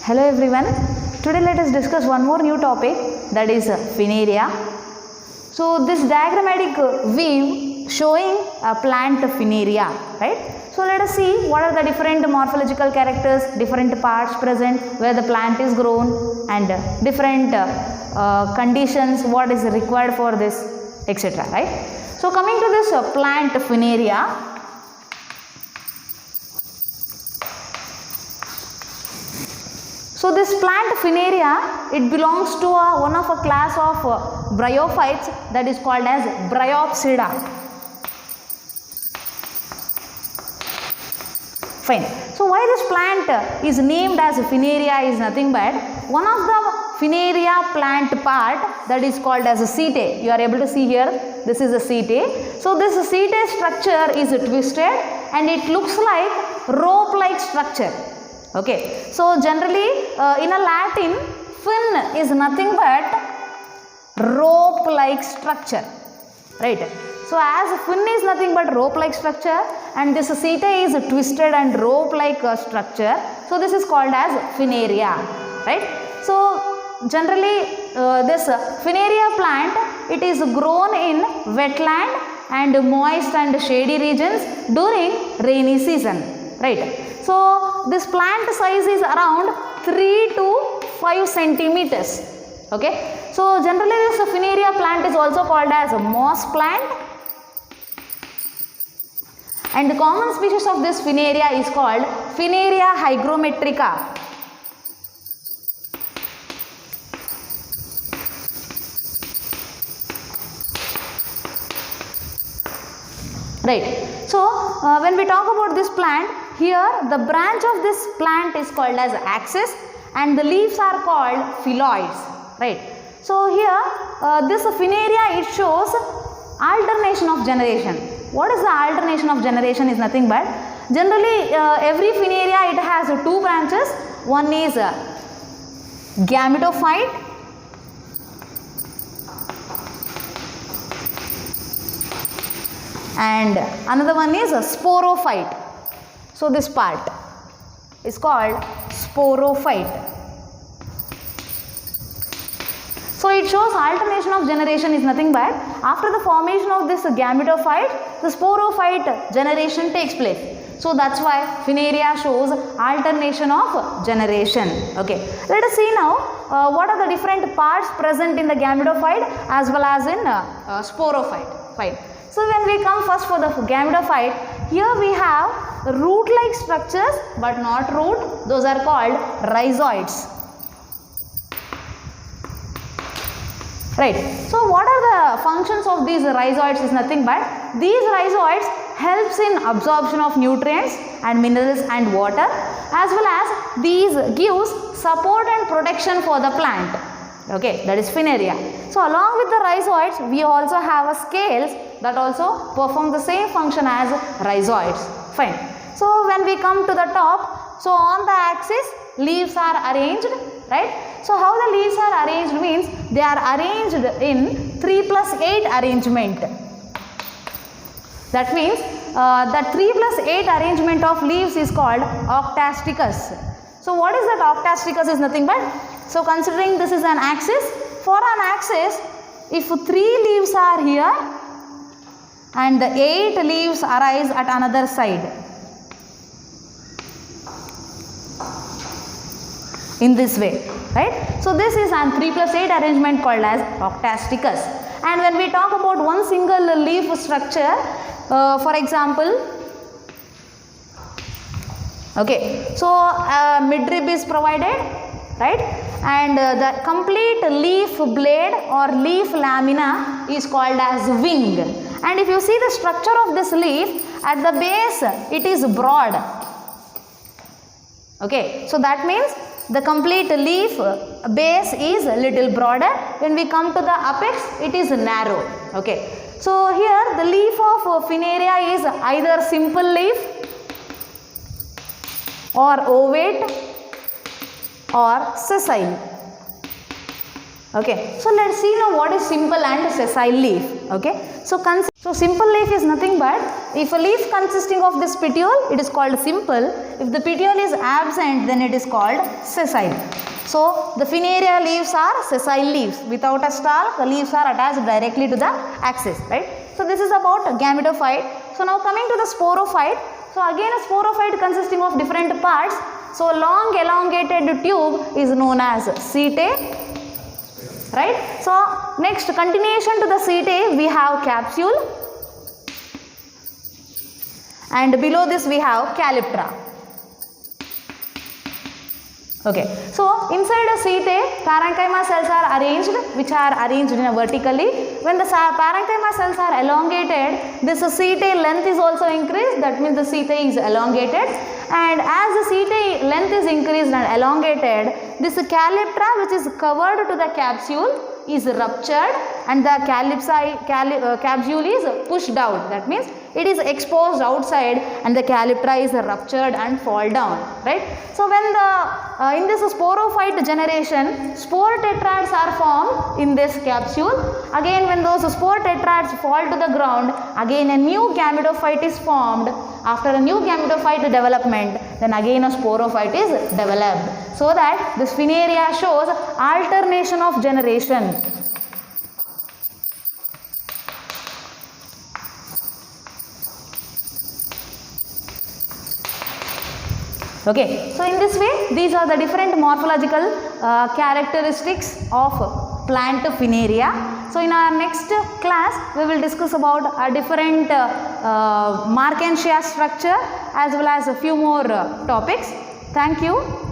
Hello everyone. Today let us discuss one more new topic, that is Funaria. So this diagrammatic view showing a plant Funaria, right? So let us see what are the different morphological characters, different parts present where the plant is grown, and different conditions, what is required for this, etc. Right? So coming to this plant Funaria. So this plant Funaria, it belongs to one of a class of bryophytes that is called as Bryopsida. Fine. So why this plant is named as Funaria is nothing but one of the Funaria plant part that is called as a setae. You are able to see here, this is a setae. So this setae structure is twisted and it looks like rope-like structure. Okay, so generally in a Latin, fin is nothing but rope-like structure, right? So as fin is nothing but rope-like structure and this setae is twisted and rope-like structure, so this is called as Funaria, right? So generally this Funaria plant, it is grown in wetland and moist and shady regions during rainy season, right? So this plant size is around 3 to 5 centimeters. Okay. So generally this Funaria plant is also called as a moss plant. And the common species of this Funaria is called Funaria hygrometrica. Right. So when we talk about this plant, here the branch of this plant is called as axis and the leaves are called phylloids, right? So here this Funaria, it shows alternation of generation. What is the alternation of generation is nothing but generally every Funaria, it has two branches. One is gametophyte and another one is a sporophyte. So this part is called sporophyte. So it shows alternation of generation is nothing but after the formation of this gametophyte, the sporophyte generation takes place. So that's why Funaria shows alternation of generation. Okay. Let us see now what are the different parts present in the gametophyte as well as in sporophyte. Fine. So when we come first for the gametophyte, here we have root-like structures but not root, those are called rhizoids. Right. So what are the functions of these rhizoids is nothing but these rhizoids helps in absorption of nutrients and minerals and water, as well as these gives support and protection for the plant. Okay, that is Funaria. So along with the rhizoids, we also have a scales that also perform the same function as rhizoids. Fine. So when we come to the top, so on the axis leaves are arranged, right? So how the leaves are arranged means they are arranged in 3+8 arrangement. That means that 3+8 arrangement of leaves is called octasticus. So what is that octasticus is nothing but, so considering this is an axis, for an axis if 3 leaves are here and the 8 leaves arise at another side. In this way, right? So this is an 3+8 arrangement called as octasticus. And when we talk about one single leaf structure, for example, okay, so midrib is provided, right? And the complete leaf blade or leaf lamina is called as wing. And if you see the structure of this leaf, at the base it is broad. Okay, so that means the complete leaf base is a little broader. When we come to the apex, it is narrow. Okay, so here the leaf of Funaria is either simple leaf or ovate or sessile. Okay, so let's see now what is simple and sessile leaf. Okay, so simple leaf is nothing but if a leaf consisting of this petiole, it is called simple. If the petiole is absent, then it is called sessile. So the Funaria leaves are sessile leaves. Without a stalk, the leaves are attached directly to the axis, right? So this is about gametophyte. So now coming to the sporophyte. So again a sporophyte consisting of different parts. So long elongated tube is known as setae. Right. So next, continuation to the setae, we have capsule, and below this we have calyptra. Okay. So inside a setae, parenchyma cells are arranged, which are arranged in a vertically. When the parenchyma cells are elongated, this setae length is also increased. That means the setae is elongated. And as the setae length is increased and elongated, this calyptra, which is covered to the capsule, is ruptured and the capsule is pushed out. That means it is exposed outside and the calyptra is ruptured and fall down, right? So when the in this sporophyte generation, spore tetrads are formed in this capsule. Again, when those spore tetrads fall to the ground, again a new gametophyte is formed. After a new gametophyte development, then again a sporophyte is developed. So that this Funaria shows alternation of generation. Okay, so in this way, these are the different morphological characteristics of plant Funaria. So in our next class, we will discuss about a different Markensia structure as well as a few more topics. Thank you.